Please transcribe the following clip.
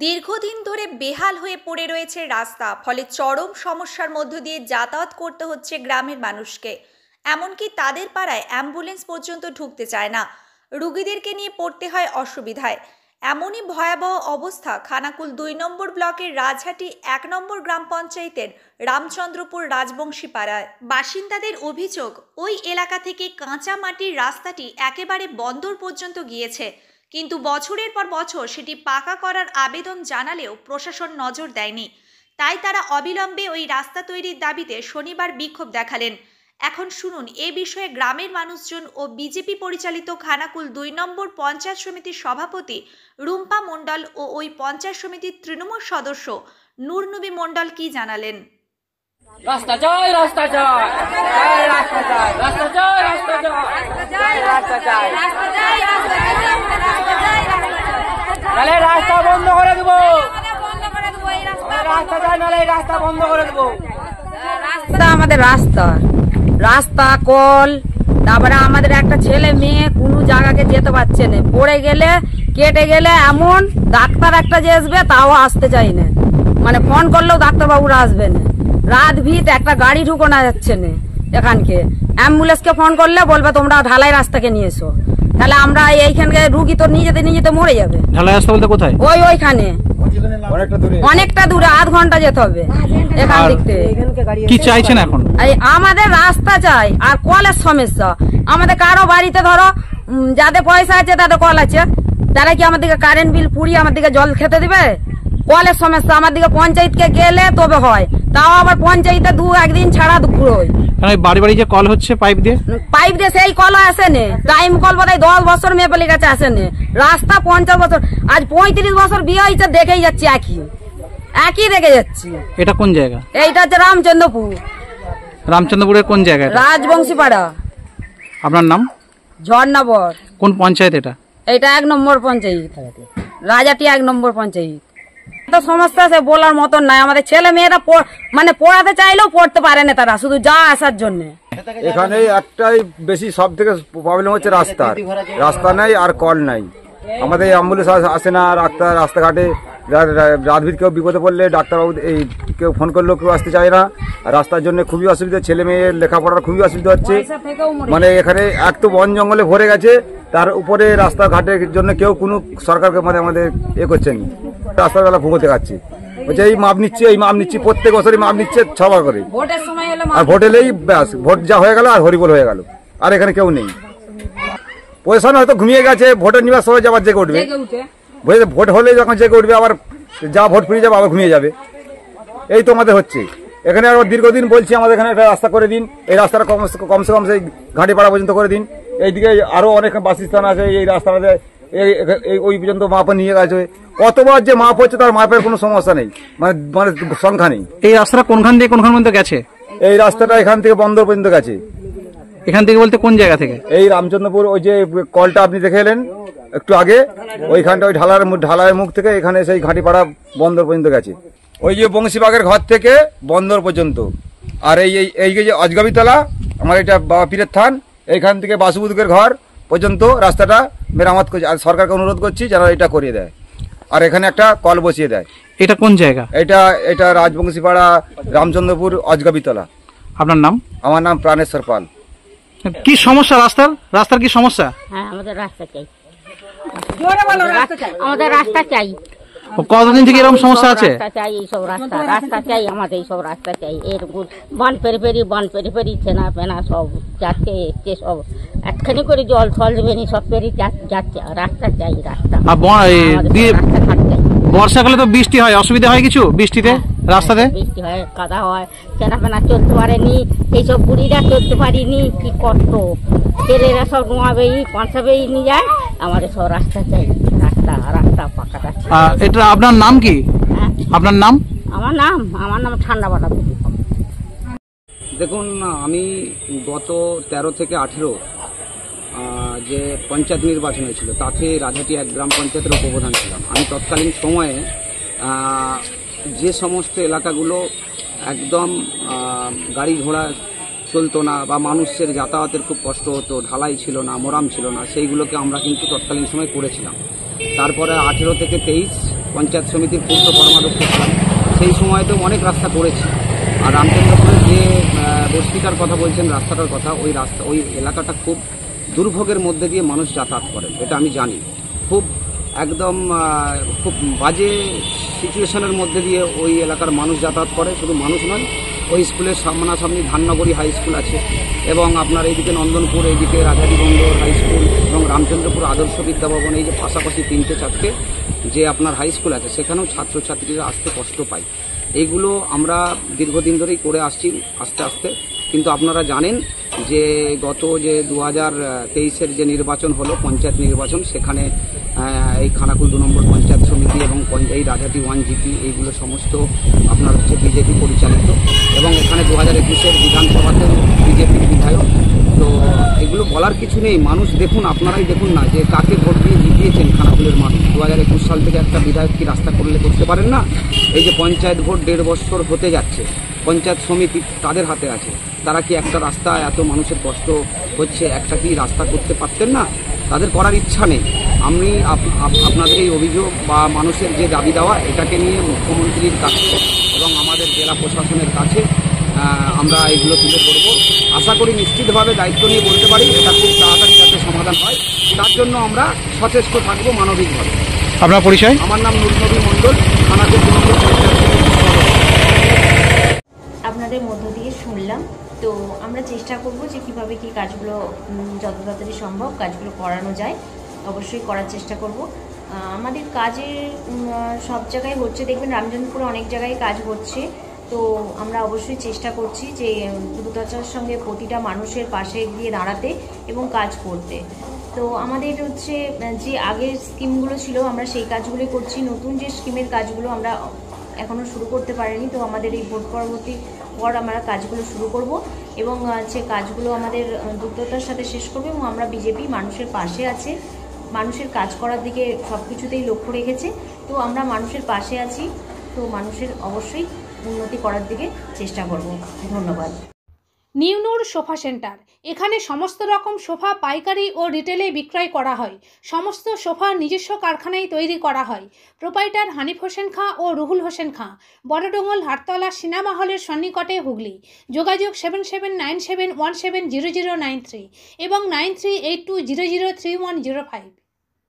দীর্ঘদিন ধরে বেহাল হয়ে পড়ে রয়েছে রাস্তা, ফলে চরম সমস্যার মধ্য দিয়ে যাতায়াত করতে হচ্ছে গ্রামের মানুষকে। এমনকি তাদের পাড়ায় অ্যাম্বুলেন্স পর্যন্ত ঢুকতে চায় না। রোগীদেরকে নিয়ে পড়তে হয় অসুবিধায়। এমনই ভয়াবহ অবস্থা খানাকুল ২ নম্বর ব্লকের রাজহাটি ১ নম্বর গ্রাম পঞ্চায়েতের রামচন্দ্রপুর রাজবংশী পাড়ায়। বাসিন্দাদের অভিযোগ, ওই এলাকা থেকে কাঁচা মাটির রাস্তাটি একেবারে বন্দর পর্যন্ত গিয়েছে, কিন্তু বছরের পর বছর সেটি পাকা করার আবেদন জানালেও প্রশাসন নজর দেয়নি। তাই তারা অবিলম্বে ওই রাস্তা তৈরির দাবিতে শনিবার বিক্ষোভ দেখালেন। এখন শুনুন এ বিষয়ে গ্রামের মানুষজন ও বিজেপি পরিচালিত খানাকুল ২ নম্বর পঞ্চায়েত সমিতির সভাপতি রুম্পা মণ্ডল ও ওই পঞ্চায়েত সমিতির তৃণমূল সদস্য নূরনবী মণ্ডল কি জানালেন। রাস্তা চাই, রাস্তা চাই, রাস্তা চাই, রাস্তা চাই, রাস্তা চাই, রাস্তা চাই, রাস্তা চাই, নালে রাস্তা বন্ধ করে দেবো, রাস্তা চাই, নালে রাস্তা বন্ধ করে দেবো। রাস্তা আমাদের রাস্তা কল, তারপরে আমাদের একটা ছেলে মেয়ে কোনো জায়গাকে যেতে পারছে না, পড়ে গেলে কেটে গেলে এমন ডাক্তার একটা যে আসবে তাও আসতে চাই না, মানে ফোন করলেও ডাক্তারবাবুরা আসবে না। রাত ভিত একটা গাড়ি ঢুকোনো যাচ্ছে না এখানকে। অ্যাম্বুলেন্সকে ফোন করলে বলবে তোমরা ঢালাই রাস্তাকে নিয়ে এসো, তাহলে আমরা এইখানকে রুগী তো নিজেতে মরে যাবে। ঢালাই রাস্তা বলতে কোথায়? ওইখানে অনেকটা দূরে, আধ ঘন্টা যেতে হবে এখান থেকে। কি চাইছেন এখন? আমাদের রাস্তা চাই আর কলের সমস্যা। আমাদের কারো বাড়িতে ধরো যাদের পয়সা আছে তাদের কল আছে, তারা কি আমাদেরকে কারেন্ট বিল পুড়িয়ে আমাদেরকে জল খেতে দিবে? কলের সমস্যা আমাদেরকে পঞ্চায়েতকে গেলে তবে হয়, তাও আবার পঞ্চায়েতে একদিন ছাড়া দুপুর হয়। বাড়ি বাড়ি যে কল হচ্ছে পাইপ দিয়ে সেই কল আসেনি, টাইম কল বোধহয় 10 বছর মেপেলে গেছে আসেনি। রাস্তা 50 বছর, আজ 35 বছর বিয়ে হয়েছে, দেখেই যাচ্ছি একই দেখে যাচ্ছি। এটা কোন জায়গা? এইটা হচ্ছে রামচন্দ্রপুর। রামচন্দ্রপুরের কোন জায়গায়? রাজবংশী পাড়া। আপনার নাম? ঝর্ণাবর। কোন পঞ্চায়েত এটা? এটা 1 নম্বর পঞ্চায়েত, রাজাটি 1 নম্বর পঞ্চায়েত। তো সমস্যা সে বলার মতন নাই। আমাদের ছেলে মেয়েরা মানে পড়াতে চাইলেও পড়তে পারে না, তারা শুধু যা আসার জন্য। এখানে একটাই বেশি সব থেকে প্রবলেম হচ্ছে রাস্তা নাই আর কল নাই। আমাদের অ্যাম্বুলেন্স আসে না, রাস্তাঘাটে রাতভীর কেউ বিপদে পড়লে ডাক্তারবাবু এই কেউ ফোন করলেও কেউ আসতে চায় না। রাস্তার জন্য খুবই অসুবিধা, ছেলে মেয়ের লেখাপড়ার খুবই অসুবিধা হচ্ছে। মানে এখানে এক তো বন জঙ্গলে ভরে গেছে, তার উপরে রাস্তাঘাটের জন্য কেউ কোনো সরকারকে মানে আমাদের করছেন। রাস্তাবেলা ভুগোতে খাচ্ছি, বলছে এই মাপ নিচ্ছি, প্রত্যেক বছরই মাপ নিচ্ছে 6 বার করে। আর ভোট এলেই ব্যাস, ভোট যা হয়ে গেল আর হরিবল হয়ে গেল, আর এখানে কেউ নেই। প্রশাসন হয়তো ঘুমিয়ে গেছে, ভোটের নিবার সময় আবার জেগে উঠবে, ভোট হলে যখন জেগে উঠবে আবার যা ভোট ফিরে যাবে আবার ঘুমিয়ে যাবে। এই তো আমাদের হচ্ছে এখানে। আবার দীর্ঘদিন বলছি আমাদের এখানে একটা রাস্তা করে দিন, এই রাস্তাটা কমসে কম সেই ঘাটিপাড়া পর্যন্ত করে দিন। এইদিকে আরো অনেক বাসস্থান আছে, এই রাস্তাটাতে ওই পর্যন্ত মাপ নিয়ে গেছে। কতবার যে মাপ হচ্ছে তার মাপের কোনো সমস্যা নেই, মানে সংখ্যা নেই। এই রাস্তাটা কোনখান থেকে কোনখান পর্যন্ত গেছে? এই রাস্তাটা এখান থেকে বন্দর পর্যন্ত গেছে। এখান থেকে বলতে কোন জায়গা থেকে? এই রামচন্দ্রপুর, ওই যে কলটা আপনি দেখে এলেন একটু আগে, ওইখানটা ওই ঢালার মুখ থেকে এখানে সেই ঘাটিপাড়া বন্দর পর্যন্ত গেছে। ওই যে বংশীবাগের ঘর থেকে বন্দর পর্যন্ত। আর এই যে অজগাবিতলা আমার এটা বাবা পীরের থান, এইখান থেকে বাসুবুদুকের ঘর পর্যন্ত রাস্তাটা মেরামত করছে। আর সরকারকে অনুরোধ করছি যেন এটা করিয়ে দেয়, আর এখানে একটা কল বসিয়ে দেয়। এটা কোন জায়গা? এটা রাজবংশীপাড়া, রামচন্দ্রপুর, অজগাবিতলা। আপনার নাম? আমার নাম প্রাণেশ্বর পাল। কি সমস্যা রাস্তার কি সমস্যা? হ্যাঁ, আমাদের রাস্তা চাই, আমাদের রাস্তা চাই। কতদিন থেকে এরকম সমস্যা আছে? রাস্তা চাই, এইসব রাস্তা চাই, আমাদের এইসব রাস্তা চাই। এরকম বান পেরি চেনা পেনা সব যাচ্ছে এসছে, সব একখানি করে জল বেনি সব পেরি যাচ্ছে। রাস্তা চাই, রাস্তা। বর্ষাকালে তো বৃষ্টি হয়, অসুবিধা হয় কিছু বৃষ্টিতে? রাস্তাতে বৃষ্টি হয়, কাদা হয়, চেনা পেনা চলতে পারেনি, এইসব বুড়িরা চলতে পারিনি, কি কষ্ট। ছেলেরা সব ঘুমাবেই পাঁচাবেই নিয়ে যায়। আমাদের সব রাস্তা চাই, রাস্তা পাকাটা। এটা আপনার নাম কি? আপনার নাম? আমার নাম ঠান্ডা বাটা। দেখুন, আমি গত 13 থেকে 18 যে পঞ্চায়েত নির্বাচন হয়েছিল তাতে রাজহাটি 1 গ্রাম পঞ্চায়েতের উপপ্রধান ছিলাম। আমি তৎকালীন সময়ে যে সমস্ত এলাকাগুলো একদম গাড়ি ঘোড়া চলতো না বা মানুষের যাতায়াতের খুব কষ্ট হতো, ঢালাই ছিল না, মোরাম ছিল না, সেইগুলোকে আমরা কিন্তু তৎকালীন সময় করেছিলাম। তারপরে 18 থেকে 23 পঞ্চায়েত সমিতির পূর্ত কর্মাধ্যক্ষ ছিলাম, সেই সময়তেও অনেক রাস্তা করেছি। আর রামচন্দ্রপুরের যে বস্তিটার কথা বলছেন, রাস্তাটার কথা, ওই এলাকাটা খুব দুর্ভোগের মধ্যে দিয়ে মানুষ যাতায়াত করেন, এটা আমি জানি। খুব একদম খুব বাজে সিচুয়েশনের মধ্যে দিয়ে ওই এলাকার মানুষ যাতায়াত করে। শুধু মানুষ নয়, ওই স্কুলের সামনাসামনি ধাননগরী হাই স্কুল আছে, এবং আপনার এইদিকে নন্দনপুর, এইদিকে রাজাদিগঞ্জ হাই স্কুল এবং রামচন্দ্রপুর আদর্শ বিদ্যাভবন, এই যে পাশাপাশি 3-4টে যে আপনার হাই স্কুল আছে, সেখানেও ছাত্রছাত্রীরা আসতে কষ্ট পায়। এইগুলো আমরা দীর্ঘদিন ধরেই করে আসছি আস্তে আস্তে। কিন্তু আপনারা জানেন যে গত যে 2023-এর যে নির্বাচন হলো, পঞ্চায়েত নির্বাচন, সেখানে এই খানাকুল 2 নম্বর পঞ্চায়েত সমিতি এবং এই রাজাটি 1 জিপি এইগুলো সমস্ত আপনার হচ্ছে বিজেপি পরিচালিত, এবং এখানে 2021-এর বিধানসভাতেও বিজেপির বিধায়ক। তো এগুলো বলার কিছু নেই, মানুষ দেখুন, আপনারাই দেখুন না যে কাকে ভোট দিয়ে জিতিয়েছেন খানাকুলের মানুষ। 2021 সাল থেকে একটা বিধায়ক কি রাস্তা করতে পারেন না? এই যে পঞ্চায়েত ভোট 1.5 বছর হতে যাচ্ছে, পঞ্চায়েত সমিতি তাদের হাতে আছে, তারা কি একটা রাস্তা, এত মানুষের কষ্ট হচ্ছে, একটা কি রাস্তা করতে পারতেন না? তাদের করার ইচ্ছা নেই। আমি আপনাদের এই অভিযোগ বা মানুষের যে দাবি দেওয়া, এটাকে নিয়ে মুখ্যমন্ত্রীর কাছে এবং আমাদের জেলা প্রশাসনের কাছে আমরা এগুলো তুলে ধরবো। আশা করি নিশ্চিতভাবে দায়িত্ব নিয়ে বলতে পারি এটা খুব তাড়াতাড়ি যাতে সমাধান হয়, তার জন্য আমরা সচেষ্ট থাকবো মানবিকভাবে। আপনার পরিচয়? আমার নাম নুরনবী মণ্ডল, খানাকুল 2 নম্বর পঞ্চায়েত সমিতির সদস্য। আপনাদের মধ্য দিয়ে শুনলাম, তো আমরা চেষ্টা করব যে কীভাবে কী কাজগুলো যত তাড়াতাড়ি সম্ভব কাজগুলো করানো যায়, অবশ্যই করার চেষ্টা করব। আমাদের কাজের সব জায়গায় হচ্ছে, দেখবেন রামচন্দ্রপুরে অনেক জায়গায় কাজ হচ্ছে, তো আমরা অবশ্যই চেষ্টা করছি যে দ্রুততার সঙ্গে প্রতিটা মানুষের পাশে গিয়ে দাঁড়াতে এবং কাজ করতে। তো আমাদের হচ্ছে যে আগের স্কিমগুলো ছিল আমরা সেই কাজগুলি করছি, নতুন যে স্কিমের কাজগুলো আমরা এখনও শুরু করতে পারিনি। তো আমাদের এই ভোট পরবর্তী পর আমরা কাজগুলো শুরু করব এবং যে কাজগুলো আমাদের দ্রুততার সাথে শেষ করবে, এবং আমরা বিজেপি মানুষের পাশে আছে, মানুষের কাজ করার দিকে সব কিছুতেই লক্ষ্য রেখেছে। তো আমরা মানুষের পাশে আছি, তো মানুষের অবশ্যই উন্নতি করার দিকে চেষ্টা করব। ধন্যবাদ। নিউ নূর সোফা সেন্টার, এখানে সমস্ত রকম সোফা পাইকারি ও রিটেলে বিক্রয় করা হয়। সমস্ত সোফা নিজস্ব কারখানায় তৈরি করা হয়। প্রোপাইটার হানিফ হোসেন খাঁ ও রুহুল হোসেন খাঁ, বড়ডোঙ্গল হাটতলা সিনেমা হলের সন্নিকটে, হুগলি। যোগাযোগ 7797170093 এবং 9382003105।